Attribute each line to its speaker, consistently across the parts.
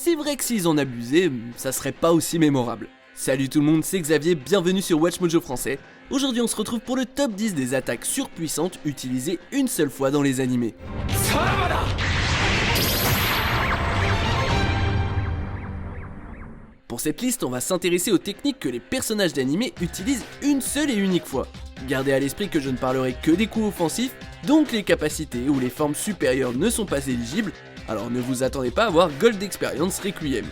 Speaker 1: c'est vrai que s'ils en abusaient, ça serait pas aussi mémorable. Salut tout le monde, c'est Xavier, bienvenue sur WatchMojo français. Aujourd'hui on se retrouve pour le top 10 des attaques surpuissantes utilisées une seule fois dans les animés. Pour cette liste, on va s'intéresser aux techniques que les personnages d'animé utilisent une seule et unique fois. Gardez à l'esprit que je ne parlerai que des coups offensifs, donc les capacités ou les formes supérieures ne sont pas éligibles, alors ne vous attendez pas à voir Gold Experience Requiem.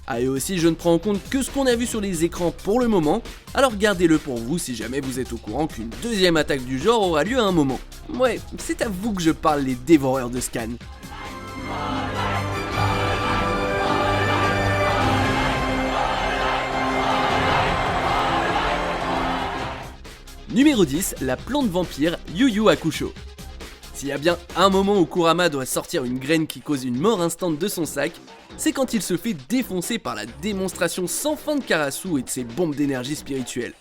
Speaker 1: Ah et aussi je ne prends en compte que ce qu'on a vu sur les écrans pour le moment, alors gardez-le pour vous si jamais vous êtes au courant qu'une deuxième attaque du genre aura lieu à un moment. Ouais, c'est à vous que je parle les dévoreurs de scan. Numéro 10, la plante vampire Yu Yu Hakusho. S'il y a bien un moment où Kurama doit sortir une graine qui cause une mort instante de son sac, c'est quand il se fait défoncer par la démonstration sans fin de Karasu et de ses bombes d'énergie spirituelle.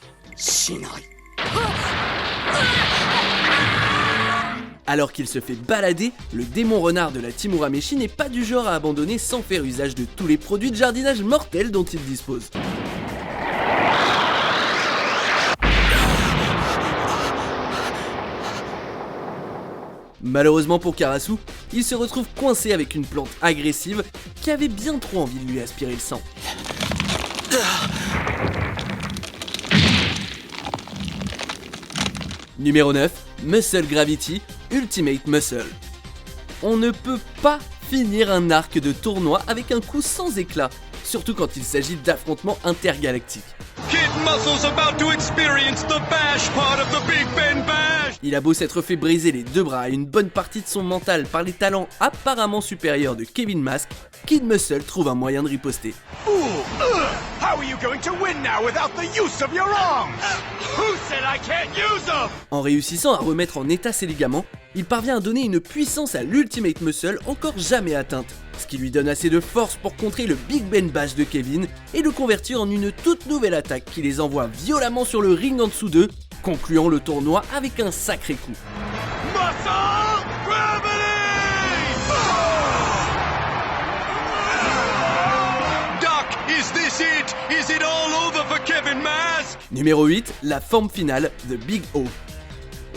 Speaker 1: Alors qu'il se fait balader, le démon renard de la Team Urameshi n'est pas du genre à abandonner sans faire usage de tous les produits de jardinage mortels dont il dispose. Malheureusement pour Karasu, il se retrouve coincé avec une plante agressive qui avait bien trop envie de lui aspirer le sang. Numéro 9, Muscle Gravity Ultimate Muscle. On ne peut pas finir un arc de tournoi avec un coup sans éclat, surtout quand il s'agit d'affrontements intergalactiques.
Speaker 2: Kid Muscle's about to experience the bash part of the Big Ben Bash.
Speaker 1: Il a beau s'être fait briser les deux bras et une bonne partie de son mental par les talents apparemment supérieurs de Kevin Mask, Kid Muscle trouve un moyen de riposter.
Speaker 2: How are you going to win now without the use of your arms? Who said I can't use them?
Speaker 1: En réussissant à remettre en état ses ligaments, il parvient à donner une puissance à l'Ultimate Muscle encore jamais atteinte, ce qui lui donne assez de force pour contrer le Big Ben Bash de Kevin et le convertir en une toute nouvelle attaque qui les envoie violemment sur le ring en dessous d'eux, concluant le tournoi avec un sacré coup.
Speaker 2: Muscle gravity! Doc, is this it? Is it all over for Kevin Mask?
Speaker 1: Numéro 8, la forme finale, The Big O.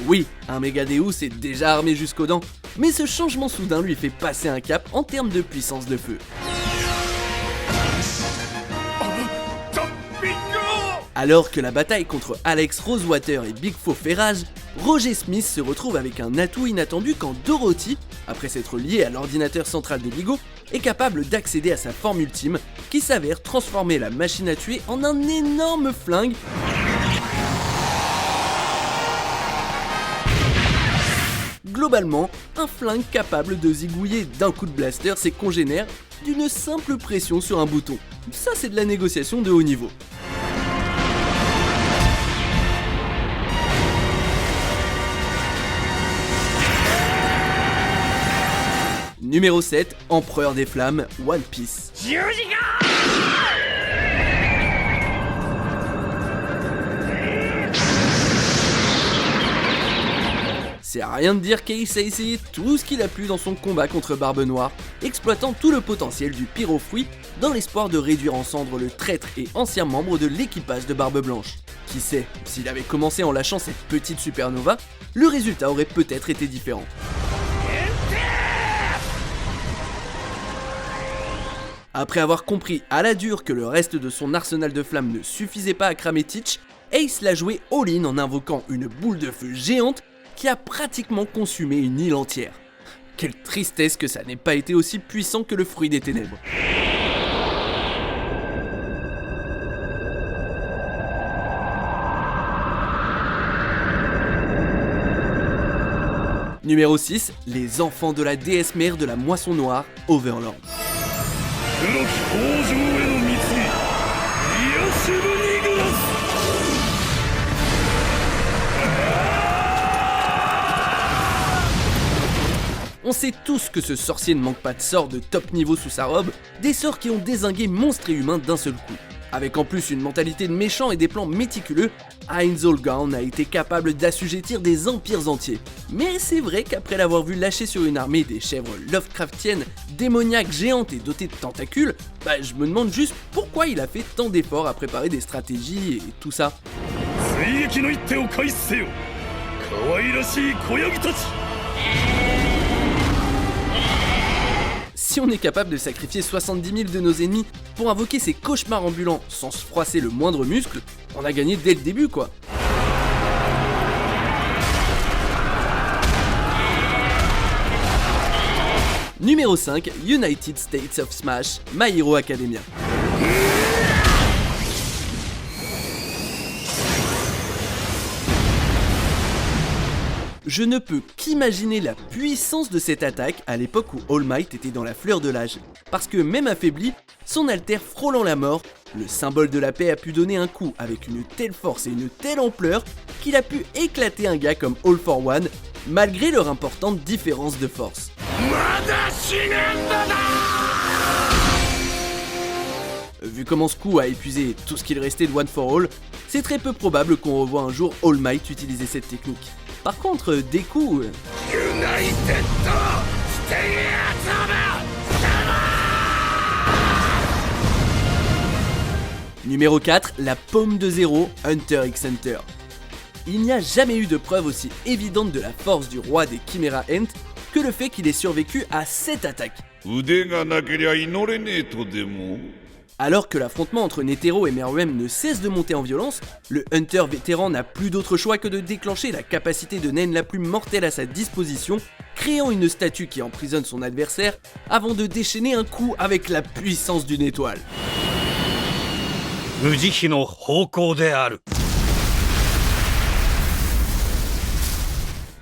Speaker 1: Oui, un Megadeus est déjà armé jusqu'aux dents, mais ce changement soudain lui fait passer un cap en termes de puissance de feu. Alors que la bataille contre Alex Rosewater et Big Fo fait rage, Roger Smith se retrouve avec un atout inattendu quand Dorothy, après s'être liée à l'ordinateur central de Big O, est capable d'accéder à sa forme ultime qui s'avère transformer la machine à tuer en un énorme flingue. Globalement, un flingue capable de zigouiller d'un coup de blaster ses congénères d'une simple pression sur un bouton. Ça c'est de la négociation de haut niveau. Numéro 7, Empereur des Flammes, One Piece. C'est à rien de dire qu'Ace a essayé tout ce qu'il a pu dans son combat contre Barbe Noire, exploitant tout le potentiel du Pyrofruit dans l'espoir de réduire en cendres le traître et ancien membre de l'équipage de Barbe Blanche. Qui sait, s'il avait commencé en lâchant cette petite supernova, le résultat aurait peut-être été différent. Après avoir compris à la dure que le reste de son arsenal de flammes ne suffisait pas à cramer Teach, Ace l'a joué all-in en invoquant une boule de feu géante qui a pratiquement consumé une île entière. Quelle tristesse que ça n'ait pas été aussi puissant que le fruit des ténèbres. Numéro 6, les enfants de la déesse mère de la moisson noire, Overlord. On sait tous que ce sorcier ne manque pas de sorts de top niveau sous sa robe, des sorts qui ont dézingué monstres et humains d'un seul coup. Avec en plus une mentalité de méchant et des plans méticuleux, Heinz Holgorn a été capable d'assujettir des empires entiers. Mais c'est vrai qu'après l'avoir vu lâcher sur une armée des chèvres Lovecraftiennes, démoniaques, géantes et dotées de tentacules, je me demande juste pourquoi il a fait tant d'efforts à préparer des stratégies et tout ça. Si on est capable de sacrifier 70 000 de nos ennemis pour invoquer ces cauchemars ambulants sans se froisser le moindre muscle, on a gagné dès le début quoi. Numéro 5, United States of Smash, My Hero Academia. Je ne peux qu'imaginer la puissance de cette attaque à l'époque où All Might était dans la fleur de l'âge. Parce que même affaibli, son alter frôlant la mort, le symbole de la paix a pu donner un coup avec une telle force et une telle ampleur qu'il a pu éclater un gars comme All for One, malgré leur importante différence de force. Vu comment ce coup a épuisé tout ce qu'il restait de One for All, c'est très peu probable qu'on revoie un jour All Might utiliser cette technique. Par contre, des coups... Numéro 4, la paume de zéro, Hunter x Hunter. Il n'y a jamais eu de preuve aussi évidente de la force du roi des Chimera Ant que le fait qu'il ait survécu à cette attaque. Alors que l'affrontement entre Netero et Meruem ne cesse de monter en violence, le Hunter vétéran n'a plus d'autre choix que de déclencher la capacité de Nen la plus mortelle à sa disposition, créant une statue qui emprisonne son adversaire avant de déchaîner un coup avec la puissance d'une étoile.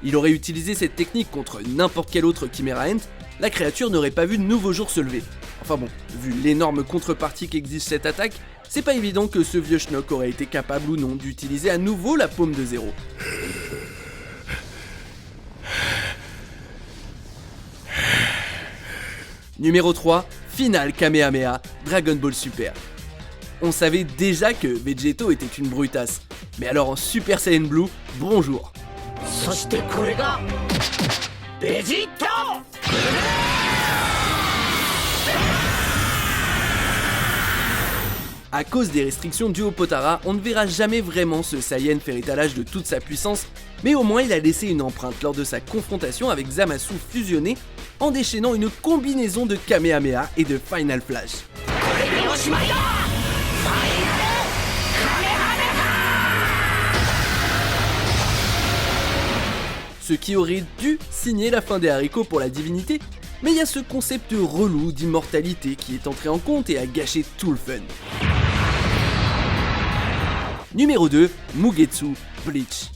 Speaker 1: Il aurait utilisé cette technique contre n'importe quel autre Chimera Ant, la créature n'aurait pas vu de nouveau jour se lever. Enfin bon, vu l'énorme contrepartie qu'exige cette attaque, c'est pas évident que ce vieux schnock aurait été capable ou non d'utiliser à nouveau la paume de zéro. Numéro 3, Final Kamehameha, Dragon Ball Super. On savait déjà que Vegeto était une brutasse, mais alors en Super Saiyan Blue, bonjour. À cause des restrictions dues au Potara, on ne verra jamais vraiment ce Saiyan faire étalage de toute sa puissance, mais au moins il a laissé une empreinte lors de sa confrontation avec Zamasu fusionné en déchaînant une combinaison de Kamehameha et de Final Flash. Ce qui aurait dû signer la fin des haricots pour la divinité, mais il y a ce concept relou d'immortalité qui est entré en compte et a gâché tout le fun. Numéro 2, Mugetsu, Bleach.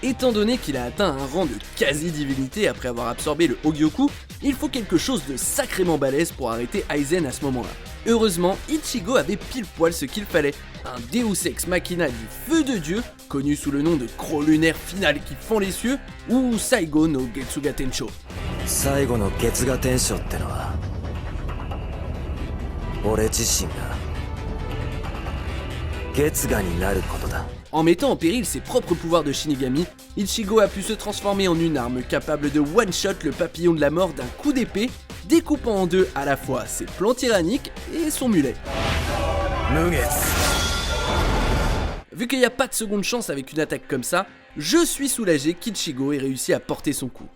Speaker 1: Étant donné qu'il a atteint un rang de quasi-divinité après avoir absorbé le Hogyoku, il faut quelque chose de sacrément balèze pour arrêter Aizen à ce moment-là. Heureusement, Ichigo avait pile poil ce qu'il fallait, un Deus Ex Machina du feu de dieu, connu sous le nom de Croc lunaire final qui fend les cieux, ou Saigo no Getsuga Tensho.
Speaker 3: Saigo no Getsuga Tenshoってのは俺自身が月牙になることだ。
Speaker 1: En mettant en péril ses propres pouvoirs de Shinigami, Ichigo a pu se transformer en une arme capable de one-shot le papillon de la mort d'un coup d'épée, découpant en deux à la fois ses plans tyranniques et son mulet. Vu qu'il n'y a pas de seconde chance avec une attaque comme ça, je suis soulagé qu'Ichigo ait réussi à porter son coup.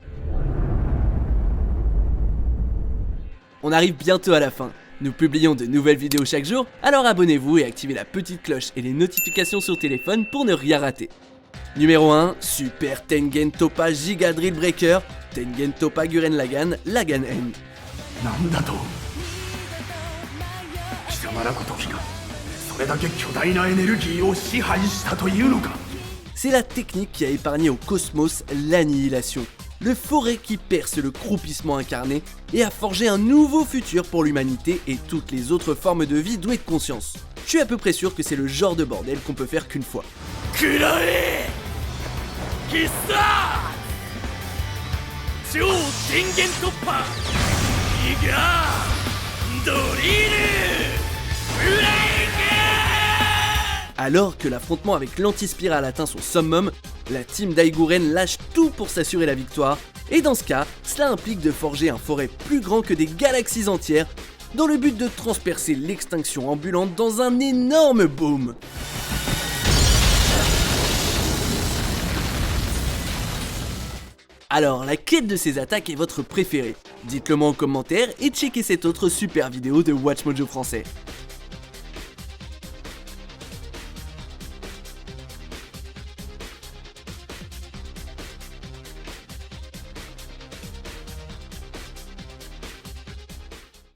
Speaker 1: On arrive bientôt à la fin. Nous publions de nouvelles vidéos chaque jour, alors abonnez-vous et activez la petite cloche et les notifications sur téléphone pour ne rien rater. Numéro 1, Super Tengen Toppa Giga Drill Breaker, Tengen Toppa Gurren Lagann, Lagann N. C'est la technique qui a épargné au cosmos l'annihilation. Le forêt qui perce le croupissement incarné et a forgé un nouveau futur pour l'humanité et toutes les autres formes de vie douées de conscience. Je suis à peu près sûr que c'est le genre de bordel qu'on peut faire qu'une fois. Alors que l'affrontement avec l'anti-spirale atteint son summum, la team d'Aiguren lâche tout pour s'assurer la victoire, et dans ce cas, cela implique de forger un forêt plus grand que des galaxies entières, dans le but de transpercer l'extinction ambulante dans un énorme boom. Alors, laquelle de ces attaques est votre préférée? Dites-le moi en commentaire et checkez cette autre super vidéo de WatchMojo français.